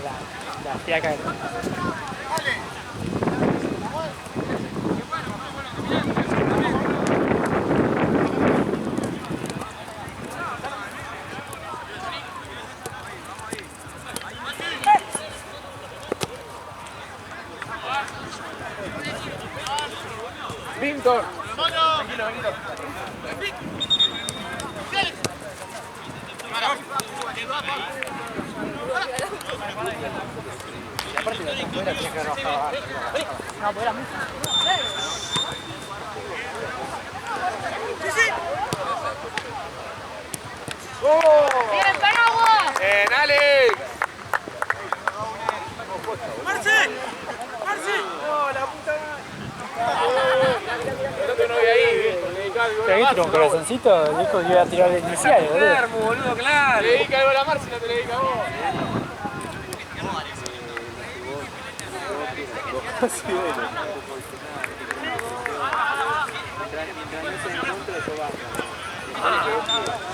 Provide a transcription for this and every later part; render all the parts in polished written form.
la fiaca. Víctor. Y aparte de afuera tenía que haber bajado. No, pues era mucho. ¡Bien, Paraguas! ¡Bien, Alex! ¡Marce! ¡Marce! ¡No, la puta madre! El otro no había ahí, le dedicaba el gol ¿Te a viste Marce. con corazoncito? Dijo que iba a tirar el inicial, boludo. Enfermo, boludo, claro. Le dedica el gol a Marce y no te le dedica a vos.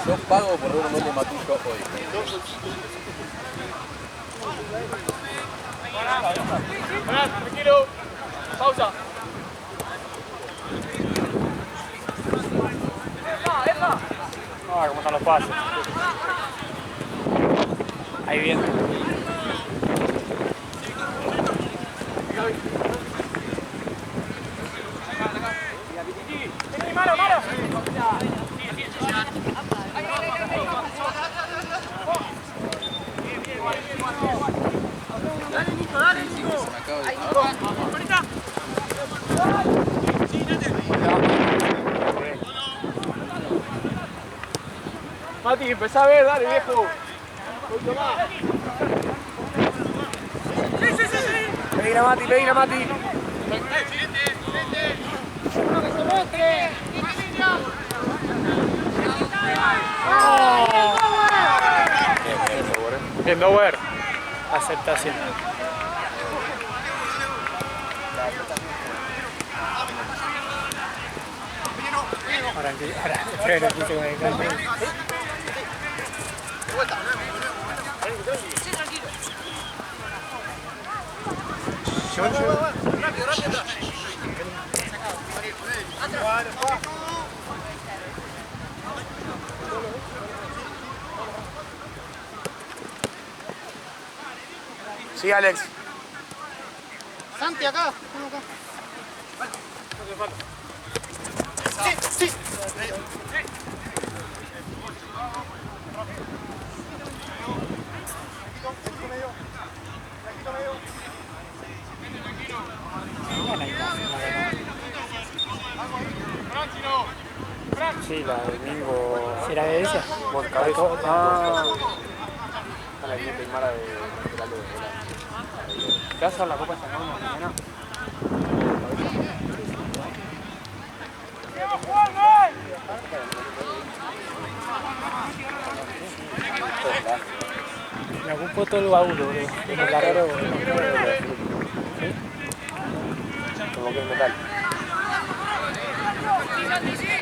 Yo pago por ver un gol de Matullo hoy. Pará, tranquilo. Pausa. Ah, cómo están los pases. Ahí viene. Vení, Maro, Maro. Dale, Nico, dale, Nico. Se me acaba de... Ahorita. Mati, empezá a ver, dale, viejo. Un poquito más. Sí. Peina, Mati, peina, Mati. Bien, Dower. Aceptación. Ahora, espera que quise con el campo. Sí, Alex. Santi, acá. Sí, la de Mingo. ¿Sí era de esa? Ah. La línea Mara de la luz. ¿Te vas a hacer la copa esta mañana? Me ocupó todo el baúl, boludo. Me cargaron, boludo. Como que es metal.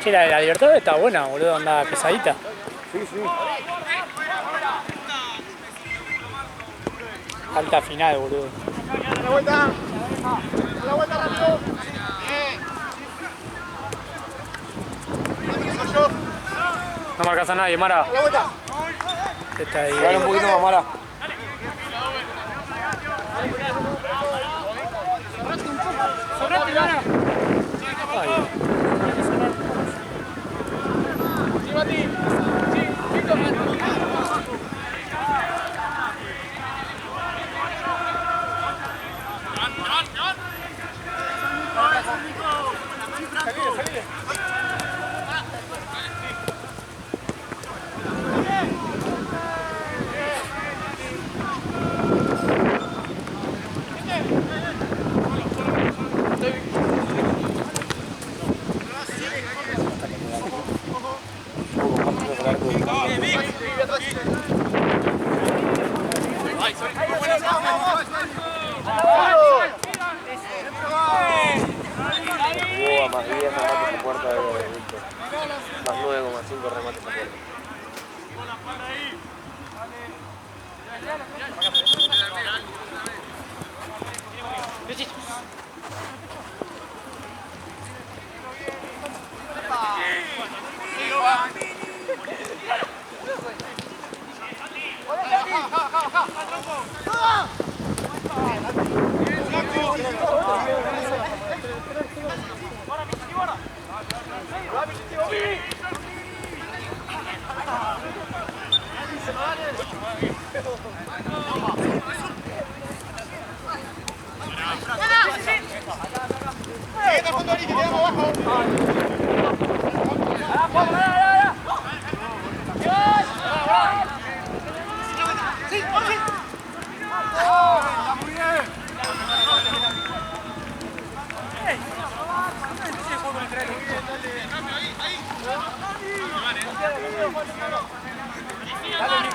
Che, la Libertadores está buena, boludo. Anda pesadita. Sí, sí. Alta final, boludo. ¡A la vuelta! ¡A la vuelta rápido! No marcas a nadie, Mara. ¡A la vuelta! Está ahí. Dale un poquito más, Mara. Sobrate, Lara. Ay. Sí, Mati. Sí, Víctor. Salile, salile. Más 10 remates a puerta de Víctor. Más 9,5 remates a puerta.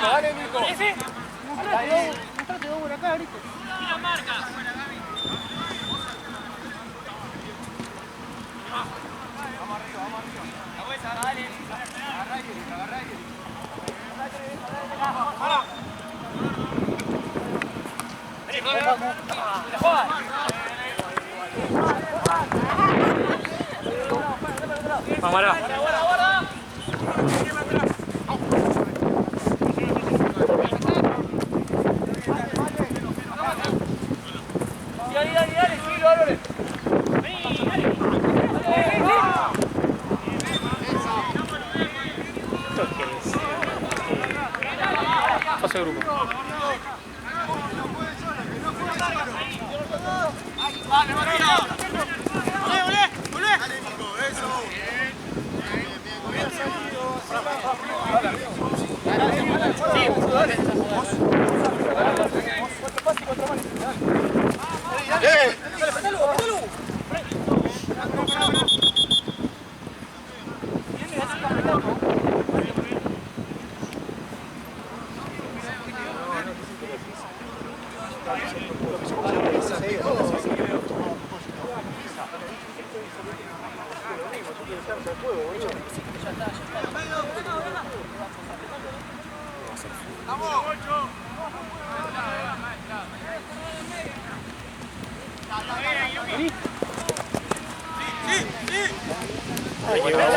Dale, Nico. Mostrate vos por acá, Brito. Mira, marca. Vamos, ahora. Dale, Gilo, Álvarez. Pase de grupo. Vale, volvé. Dale, Nico, eso.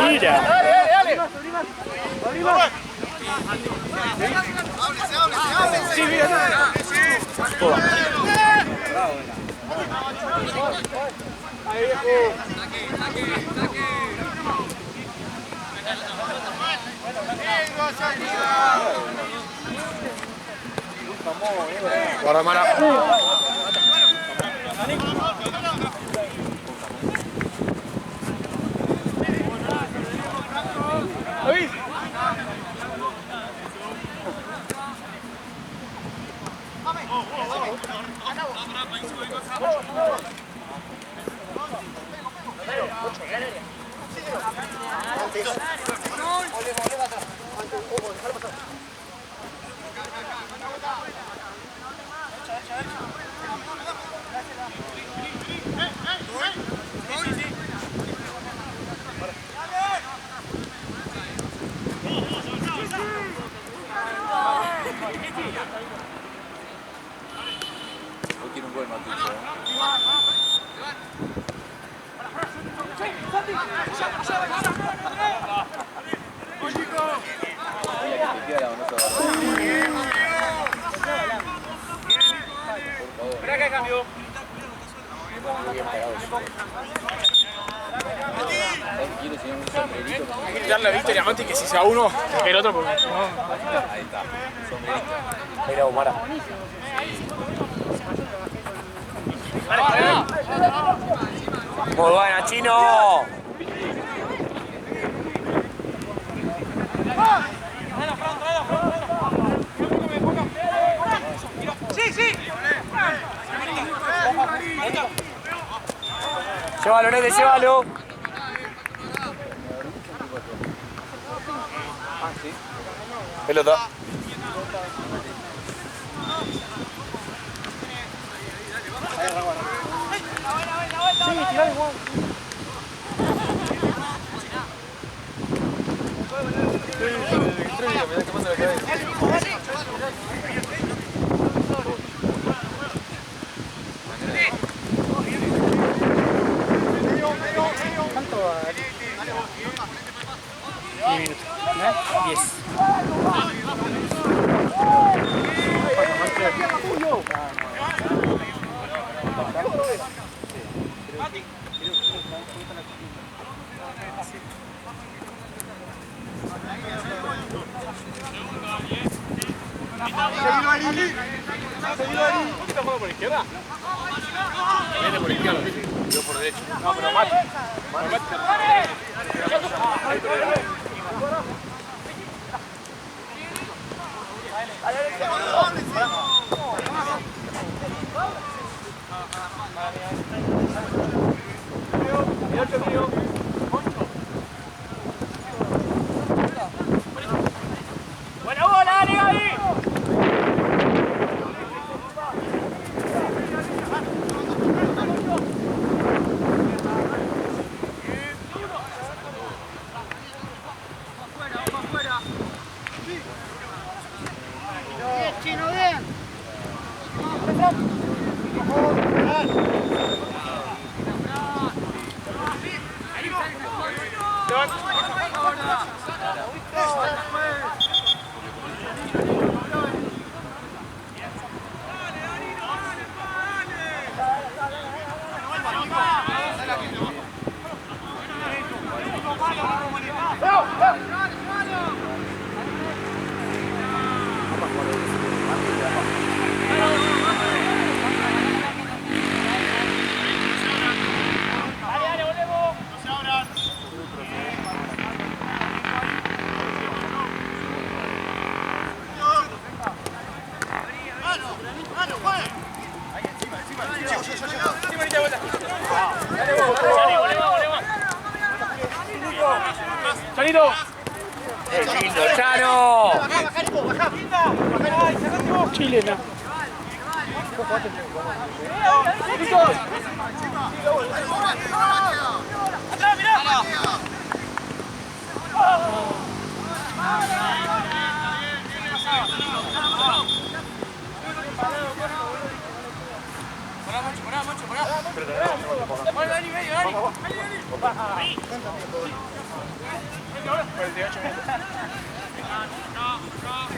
Gira. Dale. Sí, mira. Guarda, Mara. Hoy tiene un buen Matito. Espera que cambió. Hay que darle la victoria a Mati que si sea uno, que el otro porque no. Ahí está. Sombrerito. Mira, Omara. Muy buena, Chino. Sí. Llévalo, Nete, llévalo. Pelota. Sí, tirá igual. ¿Cuánto va? 10 minutos. 10. Seguilo ahí. Seguilo ahí. ¿Por qué está jugando por izquierda? Viene por izquierda, yo por derecha. No, pero Mati. Buena bola, dale, Gaby. Bien, Chino, bien. ¡Chanito! ¡Qué lindo, Chano! Chilena.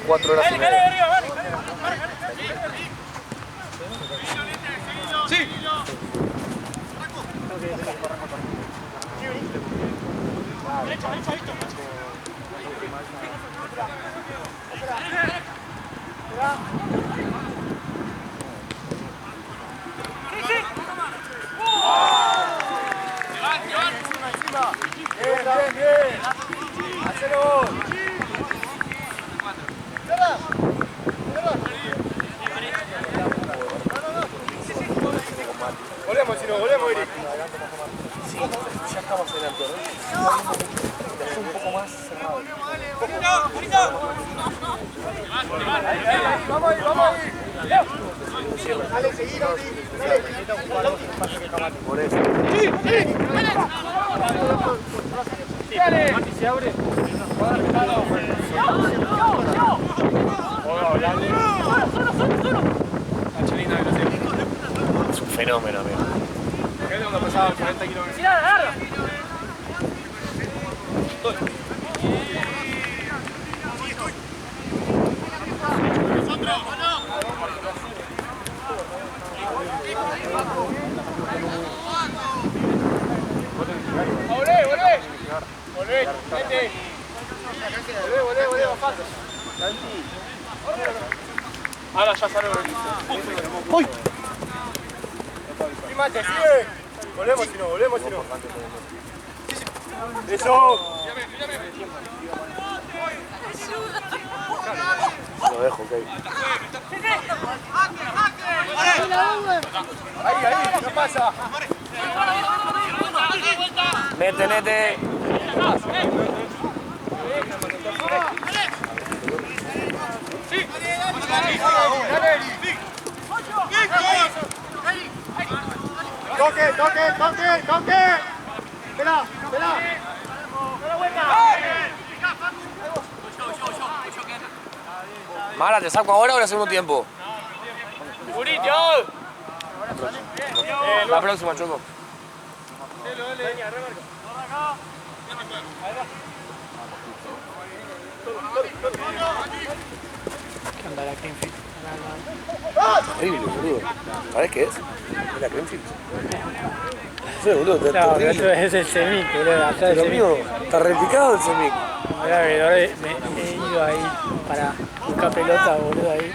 Cuatro horas y media. Volvemos, si no, volvemos, Iri. Ya estamos en alto, ¿no? Un poco más cerrado. Vamos ahí. Dale, seguir, Por eso. Mati se abre. Es un fenómeno, amigo. ¿Qué es lo que pesaba 40 kilómetros? Mirá, agarra. Volvé, bajate. Ahora ya sale. ¡Uy! Mate, sigue. Volvemos, si no, volvemos, si no. Eso. Lo dejo, ok. Ahí, no pasa. Mete. Toque. Pelá. Mara, ¿te saco ahora o en el segundo tiempo? La próxima, Choco. ¿Qué onda la Greenfield? Terrible, boludo. ¿Sabés qué es? Es la Greenfield. Sí, boludo, No, está pero terrible. esto es el semic, boludo. Pero amigo, está repicado el semic. Mirá, iba ahí para buscar pelota, boludo, ahí.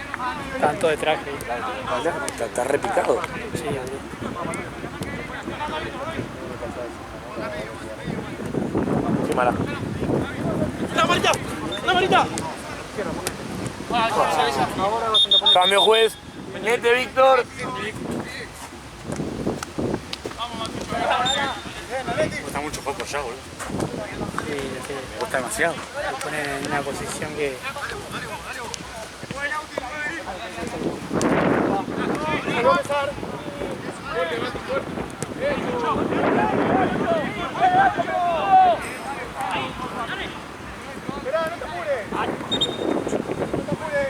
Tanto de traje. Está repicado. Sí, boludo. Qué mala. ¡Una manita! ¡Una manita! Cambio, juez. Nete, Víctor. Me gusta mucho poco ya, boludo. Sí, Me gusta demasiado. se pone en una posición que... Esperá, no te apures. No te apures.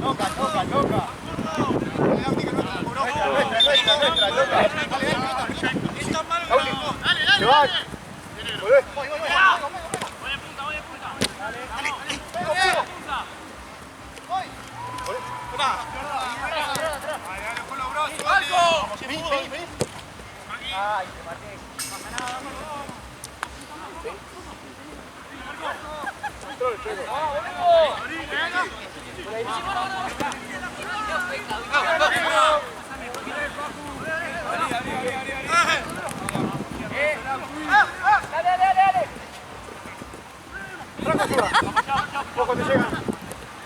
Loca, loca, loca. Nuestra, loca. Se va. Volvé. Ojo, te llegan.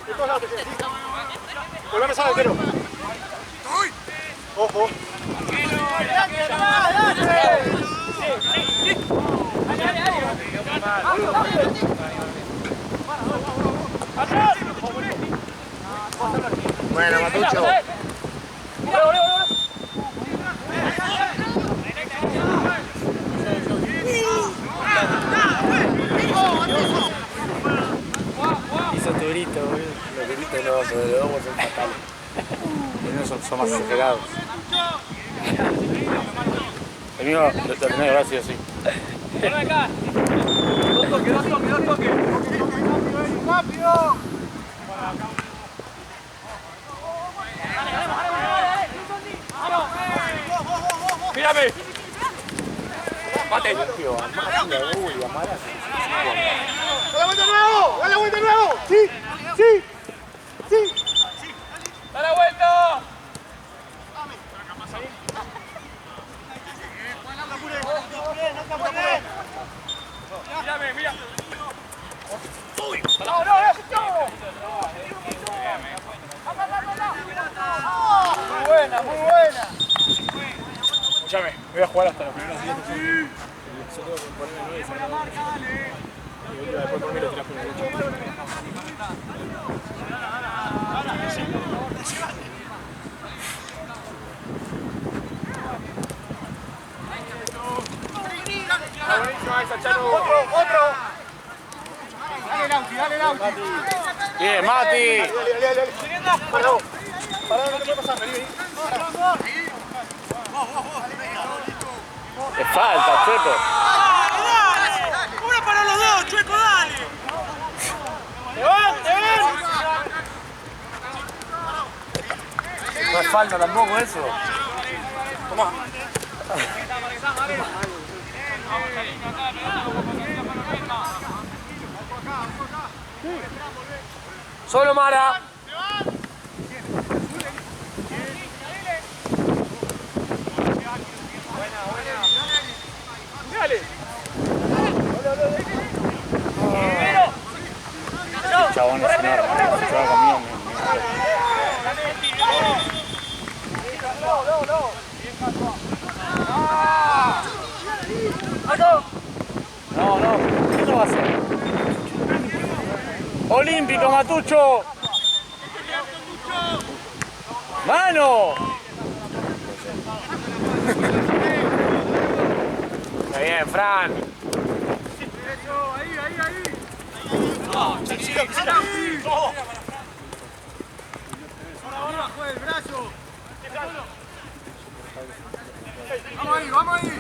De todos lados te llegan. Volveme a salir entero. Ojo. Bueno, Matucho. Hizo tu grito, boludo. Los gritos no, pero los domos son fatales. Son más exagerados. El mío lo terminé gracias, sí. ¡Ven acá! Dos toques, dos toques, dos toques. ¡Rápido! ¡Mírame! Mate. ¡Da la vuelta de nuevo! ¡Da la vuelta de nuevo! ¡Sí! ¡Sí! ¡Sí! ¡Da la vuelta! Mírame, mira. ¡No, no, Muy buena, muy buena. escúchame, voy a jugar hasta los primeros 10 minutos. Después por mí lo tirás por el derecho. Buenísima esa, Chano. Otro. Dale, Lauti. Bien, Mati. Dale. Pará vos. Pará, no te puede pasar. Vení. Es falta, Chueco. ¡Una para los dos, Chueco, dale! ¡Te ven! No es falta tampoco eso. Tomá. Solo Mara. Dale. Chabón es enorme. Se va conmigo. No, ¿qué lo va a hacer? Olímpico, Matucho. ¡Mano! Está bien, Fran. Vamos ahí.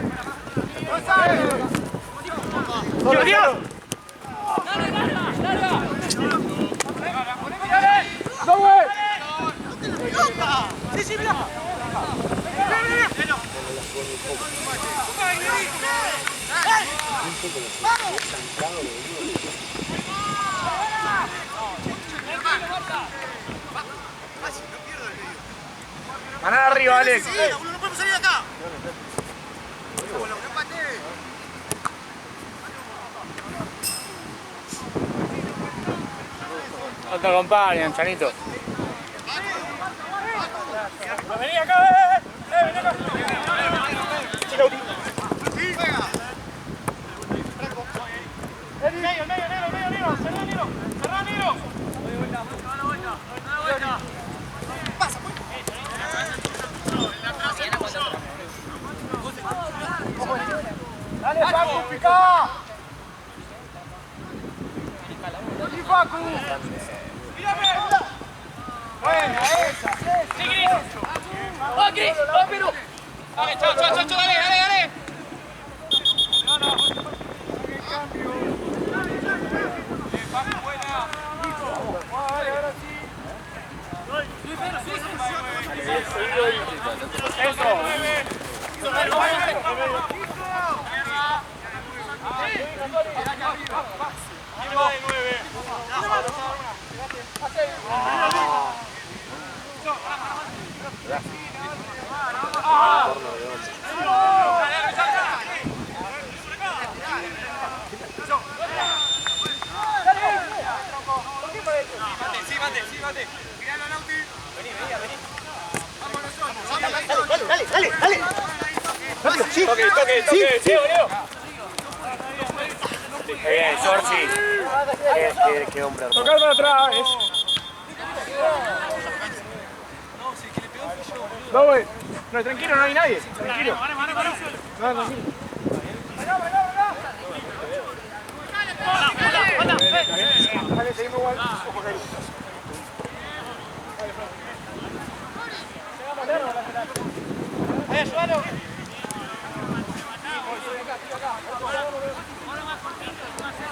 Ganar arriba, Alex. Sí, no podemos salir de acá. No te acompañan, Chanito. Vení acá, vení acá. Dale, Facu, pica. ¡Sí, Facu! Buena, esa. ¡Sí, Gris! ¡Oh, Gris! ¡Oh, Perú! ¡Chao, dale! Dale. Rápido, sí. Toque, boludo. Qué bien, Giorgi. Qué hombre hermoso. Tocar para atrás. No, güey. No, tranquilo, no hay nadie. Tranquilo. No, tranquilo. Dale, seguimos igual. Ojo, dale.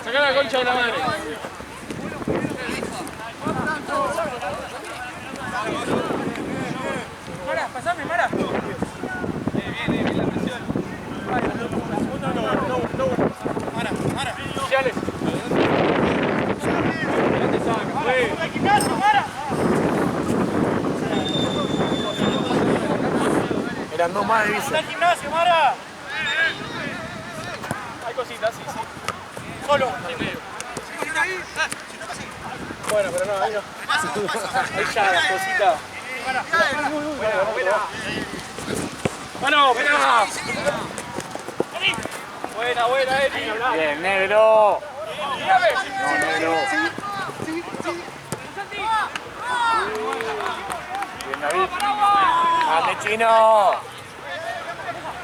Sacá la concha de la madre. Mara, pasame, Mara. Bien, la presión. Mara. Sociales. Eran dos más de visa. ¡Está el gimnasio, Mara! Hay cositas, sí. Solo. Bueno, pero no, ahí no. Ahí ya, la cosita. Buena, Eri. Bien, negro. No, negro. Bien, David. ¡Ande, Chino!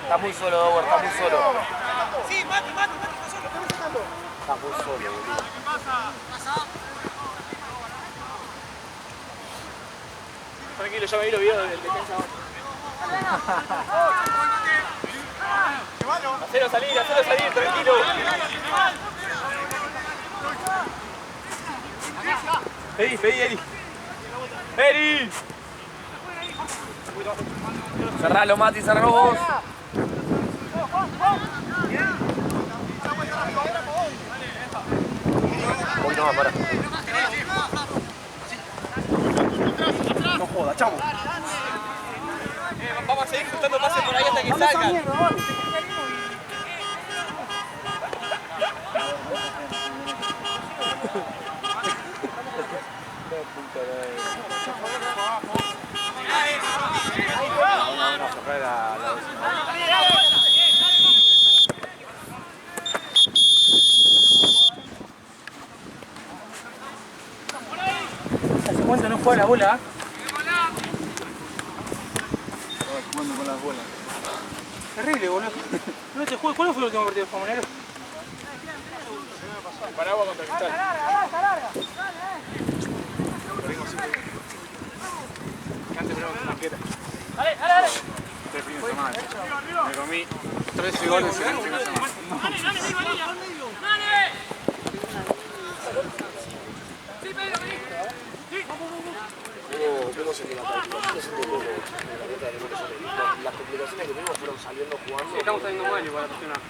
Está muy solo, Dower, está muy solo. Sí, Mati, está solo. Está muy solo, boludo. Tranquilo, ya me vi los videos del defensa. Hacelo salir, tranquilo. Eri. Cerralo, Mati, cerralo vos. Un poquito más, para. No joda, chamo. Vamos a seguir juntando pases por ahí hasta que salgan. ¿Hace cuánto no juega la bola? Jugando con las bolas. Terrible, boludo. No te juego. ¿Cuándo fue el último partido de Comunero? Paragua contra Cristal. Cante primero con Marqueta. Dale. 3 fines de semana. Me comí 13 goles en el fin de semana. Sí, Pedro, vení. fuimos en la calificación siendo como la neta de las complicaciones que tuvimos fueron saliendo jugando. Estamos saliendo mal igual a presionar.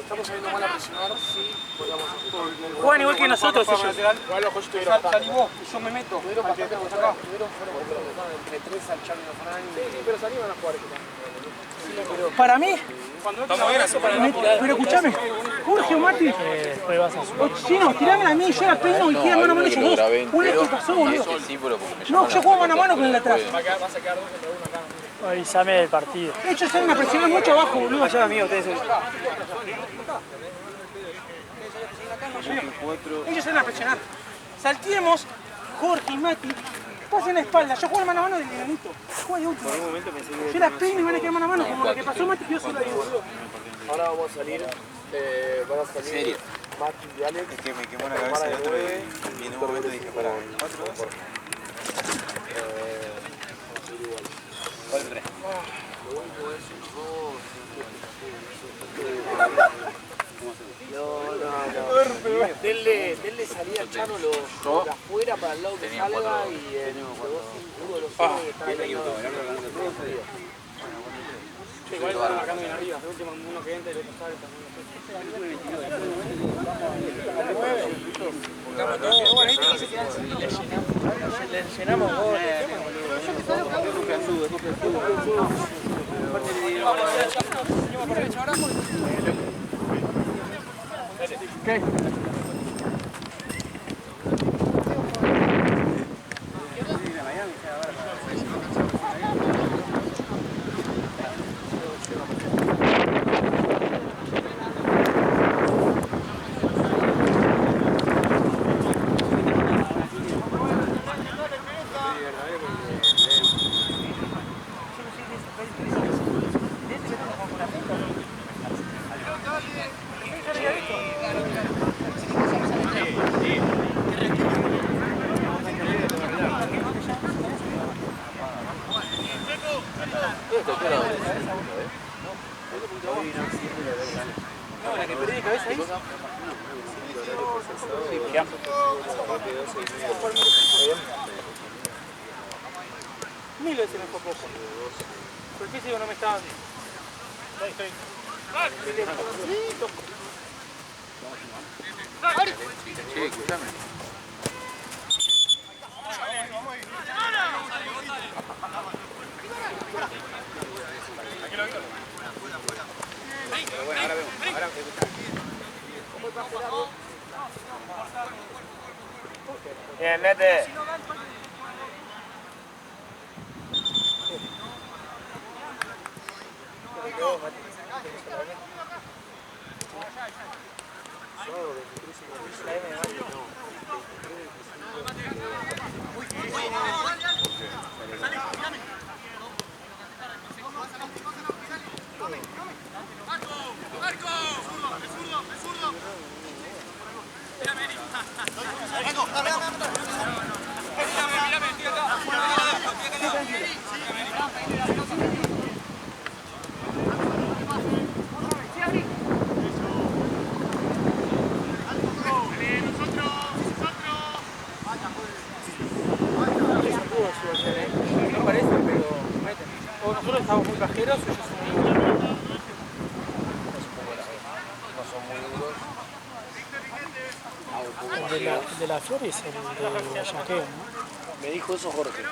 Estamos saliendo mal a presionar, sí, podríamos hacer. Juegan igual que nosotros ellos. Igual los juegos estuvieron Salí vos y yo me meto. Tuvieron bastante acá. Fueron entre 3 al Chami y Fernández. Sí, pero salieron a jugar. Para mí, Estamos bien, eso para pero escuchame, Jorge o Mati, Chino, tirame a mí, yo la peino y tira mano a mano ellos dos. Una vez que pasó, boludo. No, yo juego mano a mano con el de atrás. Avísame del partido. Ellos salen a presionar mucho abajo, boludo. Allá amigo, ustedes. Ellos salen a presionar. Saltemos, Jorge y Mati, pasen la espalda. Yo juego mano a mano del liganito. Juego de último. Yo la peino y van a quedar mano a mano, como lo que pasó Mati que yo solo ahí, boludo. Ahora vamos a salir, van a salir Mati y Alex. Es que me quemó la cabeza el otro día y en un momento dije, pará, 4-2. ¿Cuál 3? No. Denle salida a Chano de afuera para el lado que salga y uno de los que está ahí. Igual están marcando bien arriba, el último uno que entra y el otro sale también. Le llenamos gol. ¿Qué? Mil veces me fue poco. ¿Por qué sigo no me está? Estoy. Che, escuchame. Bueno, ahora vemos. Bien, mete. No parece, pero meten. O nosotros estamos muy cajeros o ellos son muy duros. El de la Fiore es el de Ayaqueo, ¿no? Me dijo eso Jorge.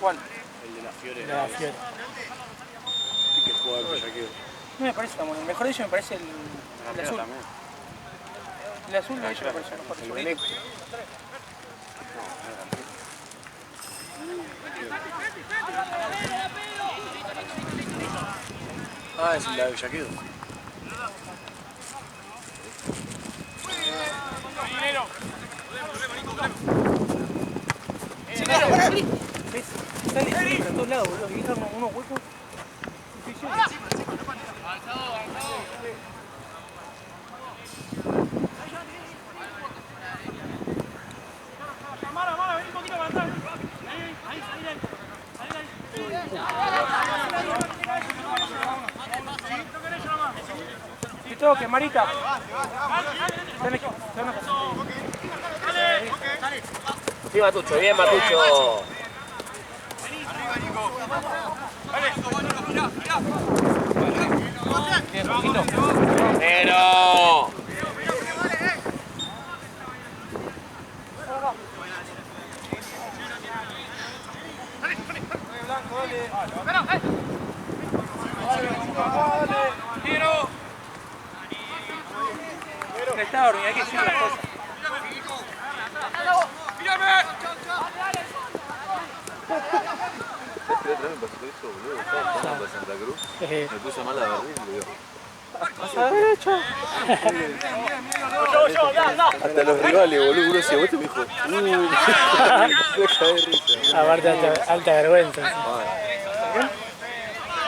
¿Cuál? El de la Fiore. El de la Fiore. Que juega el Bellaqueo. No me parece tan bueno. El mejor de ellos me parece el azul. El azul de ellos me parece mejor. El Beneco. Ah, es el de Bellaqueo. Sale a todos lados, boludo. Y dejan unos huecos. Que toque, Marita. Sí, Matucho, bien, Matucho. Pero. Está dormido, hay que decir las cosas. Otra vez me pasó eso, boludo. Estaba jugando a Santa Cruz. Me puse mal a Berlín, le digo. A derecho. Hasta los rivales, boludo. Uno decía, vos te me dijo, deja de risa. Aparte, alta vergüenza.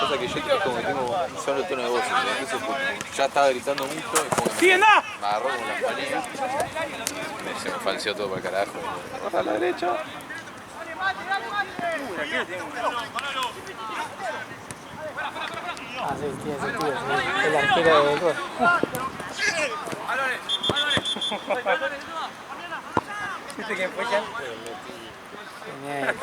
Pasa que yo como que tengo un solo tono de voz, entonces ya estaba gritando mucho y como que ¡Sigue, anda! me agarró con las manillas. Se me falseó todo para el carajo. Baja a la derecha. Ah, sí, tiene sentido. Sí. El arquero de gol. ¿Viste quién fue ya? Genial.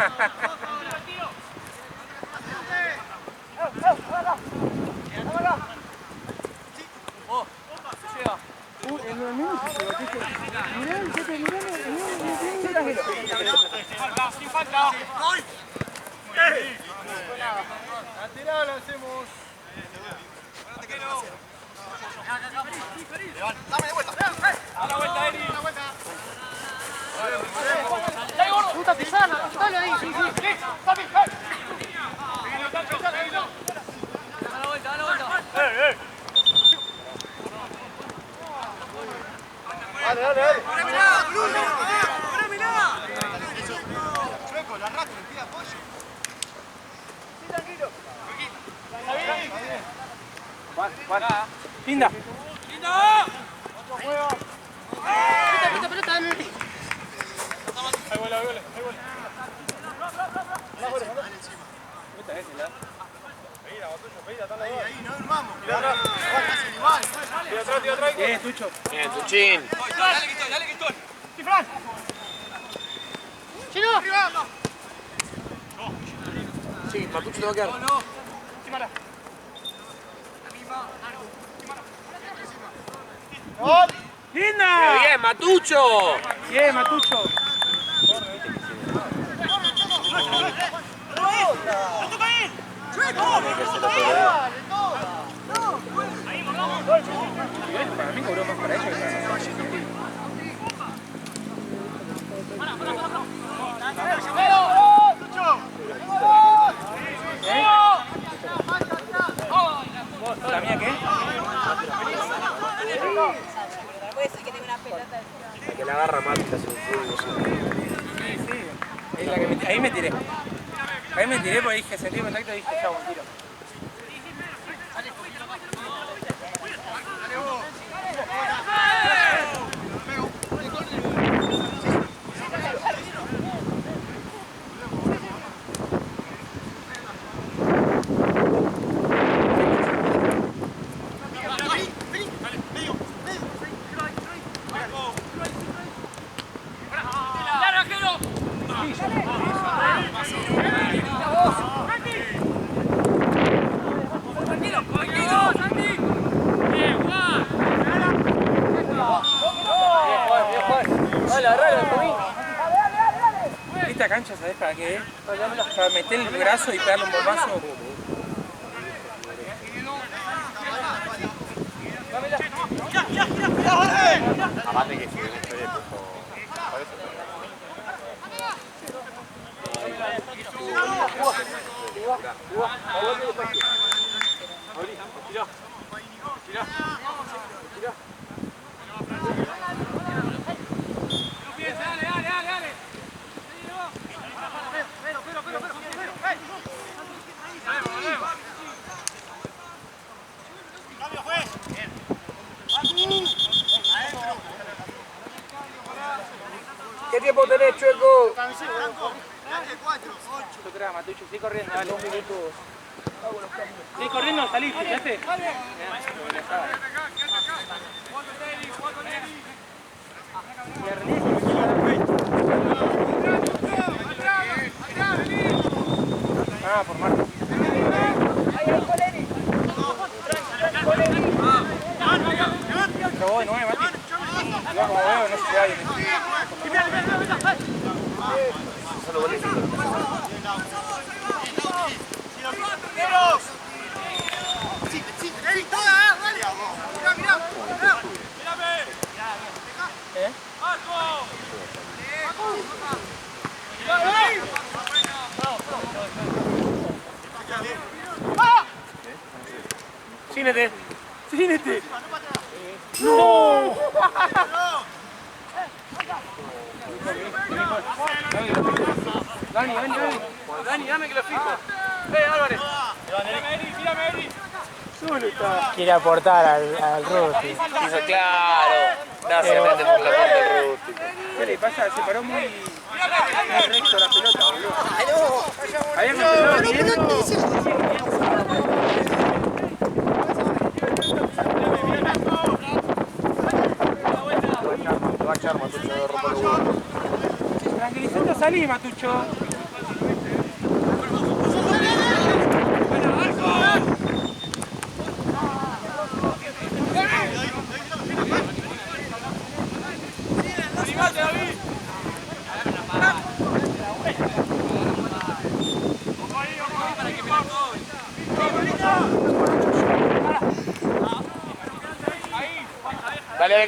Sin falta. Lateral hacemos. Dame de vuelta. A la vuelta, Eri. Puta pisana, dale ahí, sí, sí. A la vuelta, a la vuelta. Dale, dale, dale. Linda. Bien, Tucho. Bien, Tuchín. Dale, Quintón. Sí, Matucho te va a quedar. ¡Linda! Bien, Matucho. Bien, Matucho. Para mí cobró más para ella que para nosotros. ¿La mía qué? Puede ser que tenga una pelota. La que la agarra Mati está haciendo un fútbol. Sí, sí. Es la que ahí me tiré. Ahí me tiré porque dije, sentí contacto y dije, chao, un tiro. Esta cancha, ¿sabes para qué es? Para meter el brazo y pegarle un bombazo. Aparte que si ven esto de puesto. ¿Qué tiempo tenés, Chueco? Matucho, sigue corriendo, dale. 2 minutos. Sigue corriendo, salí, fíjate. Ah, por Marco. robó de 9, Mati. Yo como veo, no se queda bien. Solo goles. Cínete. Cínete. ¡No! Dani, dame que lo fijo. Álvarez. Mírame, Eri. Solo está. Quiere aportar al Rusti. Hizo claro. No se mete por la parte del rústico. ¿Qué le pasa? Se paró muy recto la pelota, boludo. Había que Va a echar Matucho de romper los huevos. tranquilizando, salí, Matucho.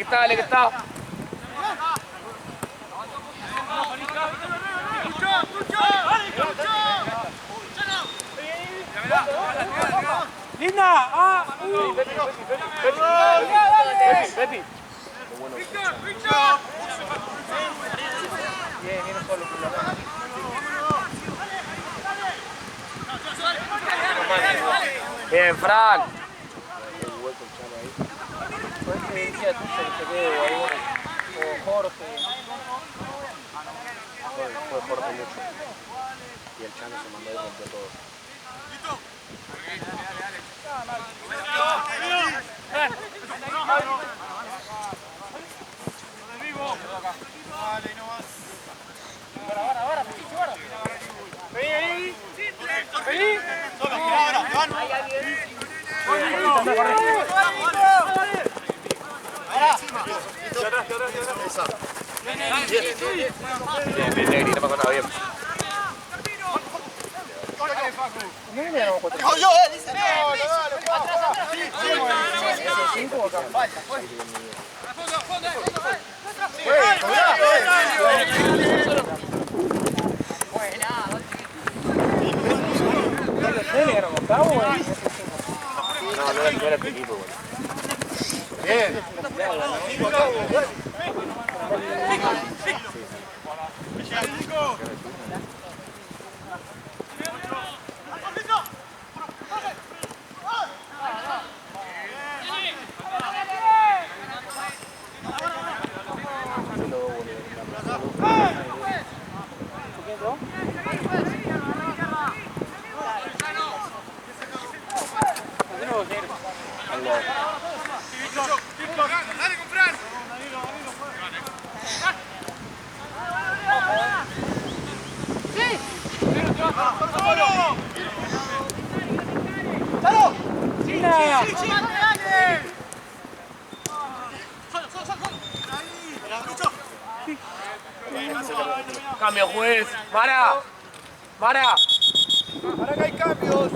Dale que está. ¡Linda! ¡Ah! Pepi. Bien, viene solo. Bien, Fran. O Jorge. Fue Jorge mucho. Y el Chano se mandó y rompió todo. Bien, Negri, no pasó nada bien. No era tu equipo, güey. Bien. Dale con Fran. Cambio, juez. Mara. Mara. Para que hay cambios.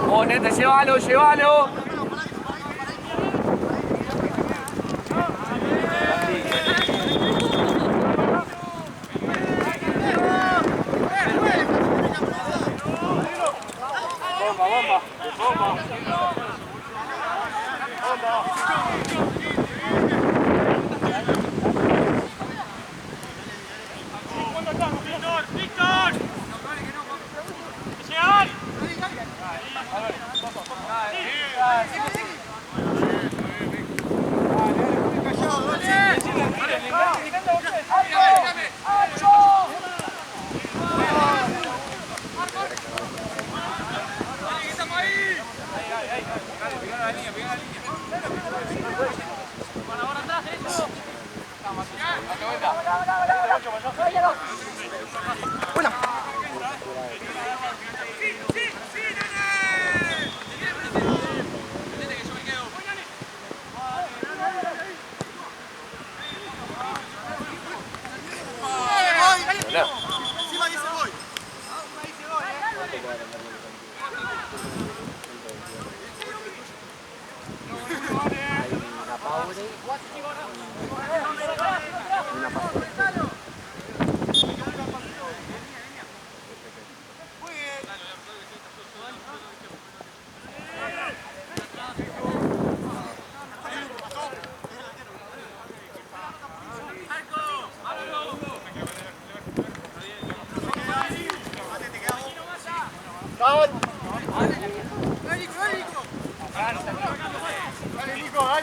Ponete, llévalo, llévalo.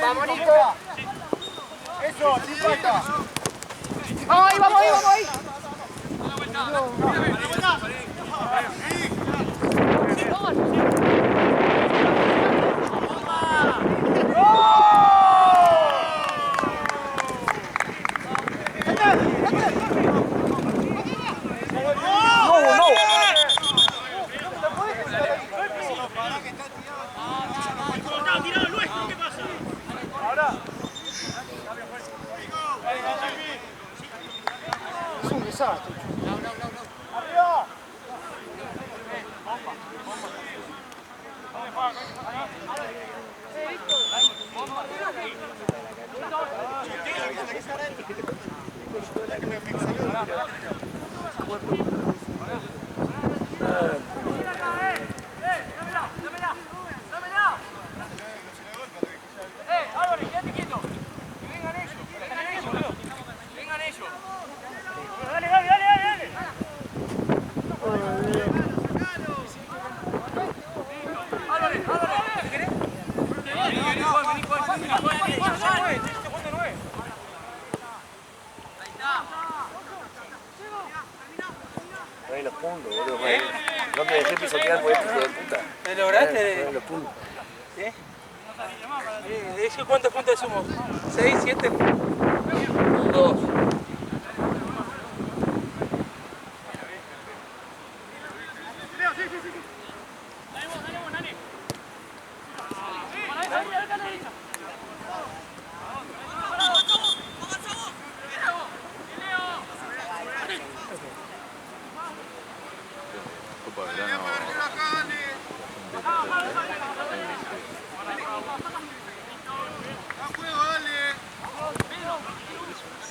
Vamos, Nico. Eso, sin falta. Vamos ahí, vamos ahí, vamos ahí. Es un desastre. ¡Arriba! Álvaro, quédate quieto. Que vengan ellos, boludo. Vengan ellos. Dale, dale, dale, dale. Álvarez, Álvarez. ¿Querés? Vení, No hay los puntos, boludo. No me dejé pisotear por este hijo de puta. ¿Te lograste? No hay los puntos. ¿Sí? ¿Cuántos puntos somos? ¿6, 7? 2.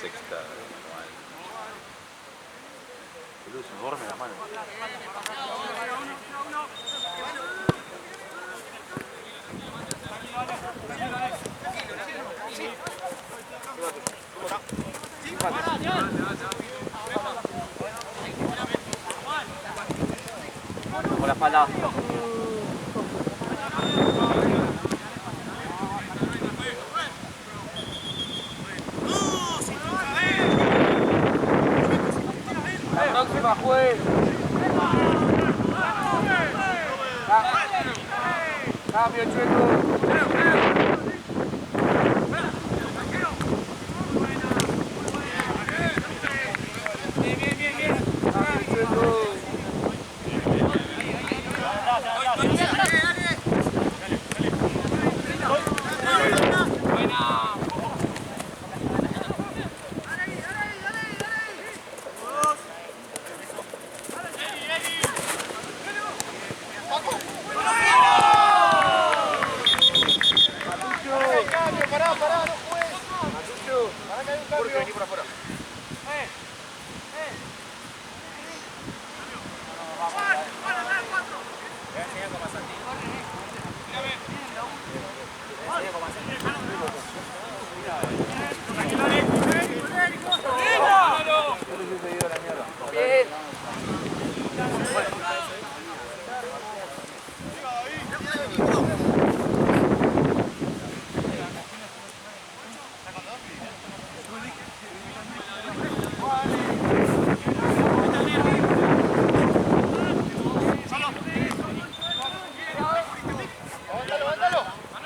Sexta anual. Boludo, se me duerme la mano. Con la espalda. Próxima, juez. Cambio, Chueco.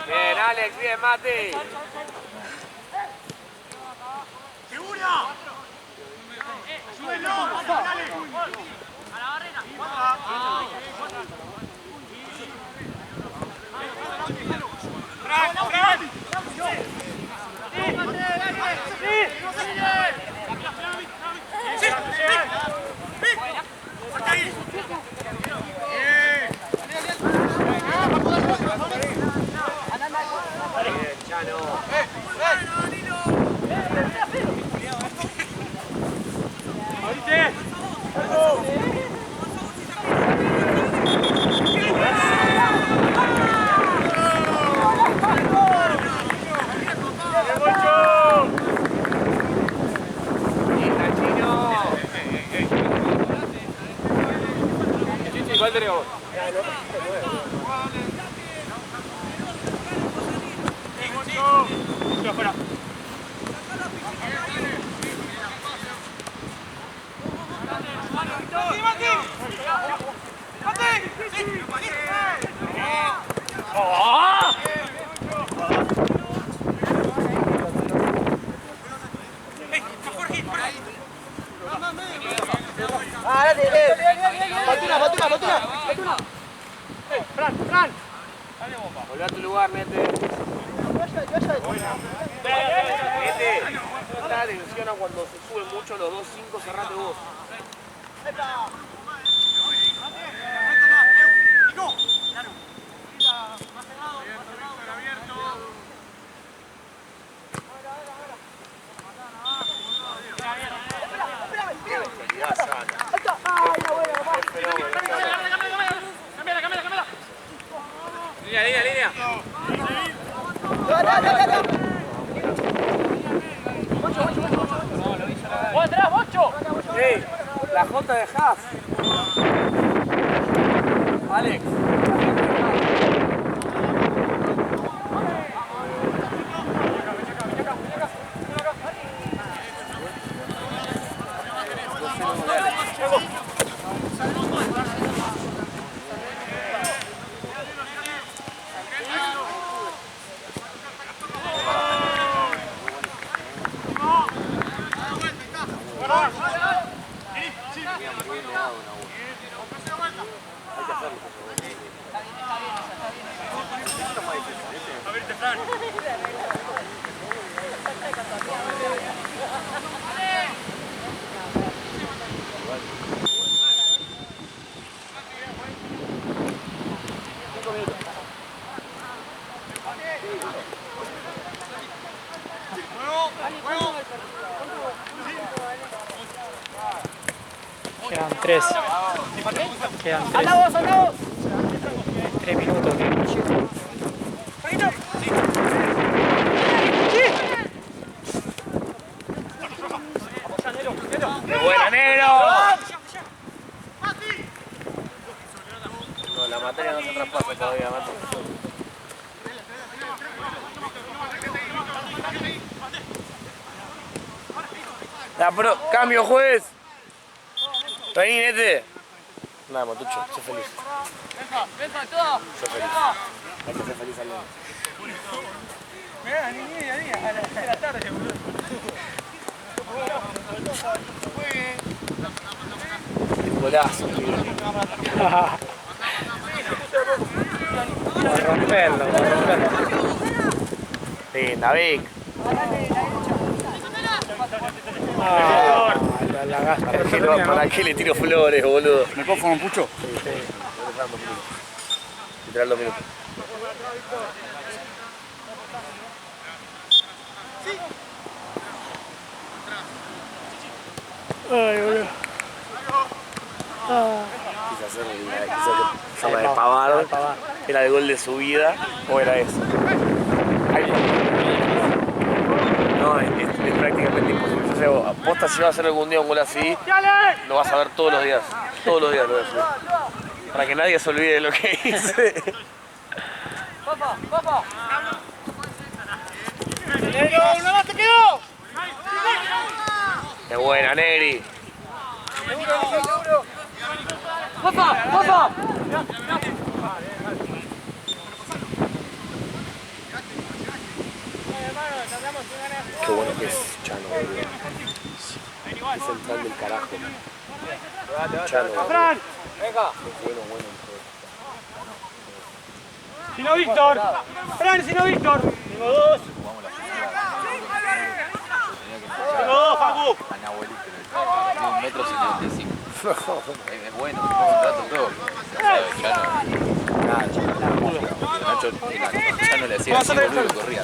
Bien, Alex, bien, Mati. tenés vos? Yo afuera. Batuna. Fran. Volvé a tu lugar, Nete. Nete, no te atención a cuando se suben mucho los 2-5, cerrate vos. Línea. ¡Vos atrás, Bocho! ¡Ey! La J de Haas. Alex. Quedan 3. ¡Anda vos! 3 minutos. ¡Qué buena, Nero! No, la materia no se traspasa todavía, Mate. Cambio, juez. Vení, Nete. Nada, Matucho, sé feliz. ¡Ven, todo! Sé feliz. Hay que ser feliz al menos. Mirá, ni a las 3 de la tarde, boludo. Golazo. Va a romperlo. Linda, Vic. La gasta. ¿Para qué le tiro flores, boludo? ¿Me puedo fumar un pucho? Literal 2 minutos. Ay, boludo. Quise hacer la de Pavard, era el gol de su vida, o era eso. No, es prácticamente imposible. O sea, aposta si vas a hacer algún día un gol así, lo vas a ver todos los días. Todos los días lo vas a ver. Para que nadie se olvide de lo que hice. ¡Papá! ¡Una más te quedó! ¡Qué buena, Negri! ¡Papá! Qué bueno que es Chano, boludo. Es central del carajo. Chano. ¡Fran! Bueno. Sino Víctor. Fran, sino Víctor. Tengo 2. Tengo 2, Facu. Ana abuelito, tiene 1,75 m. Es bueno, es un trato todo. Ya no le hacía así, boludo, corría.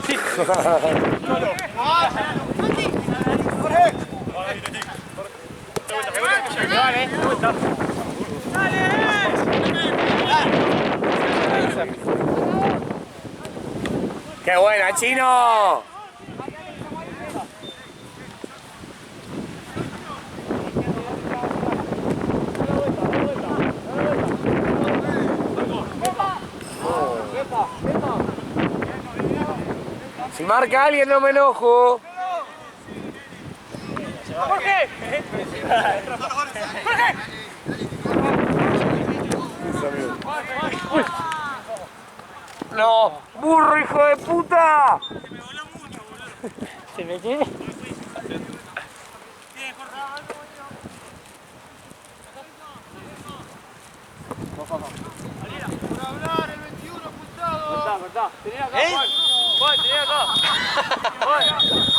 ¡Qué buena, Chino! Si marca alguien no me enojo. ¡Jorge! ¡Jorge! No, burro hijo de puta. ¿Se me qué? Cortá, cortá. Tenía acá, Juan. Juan, tenía acá. Juan.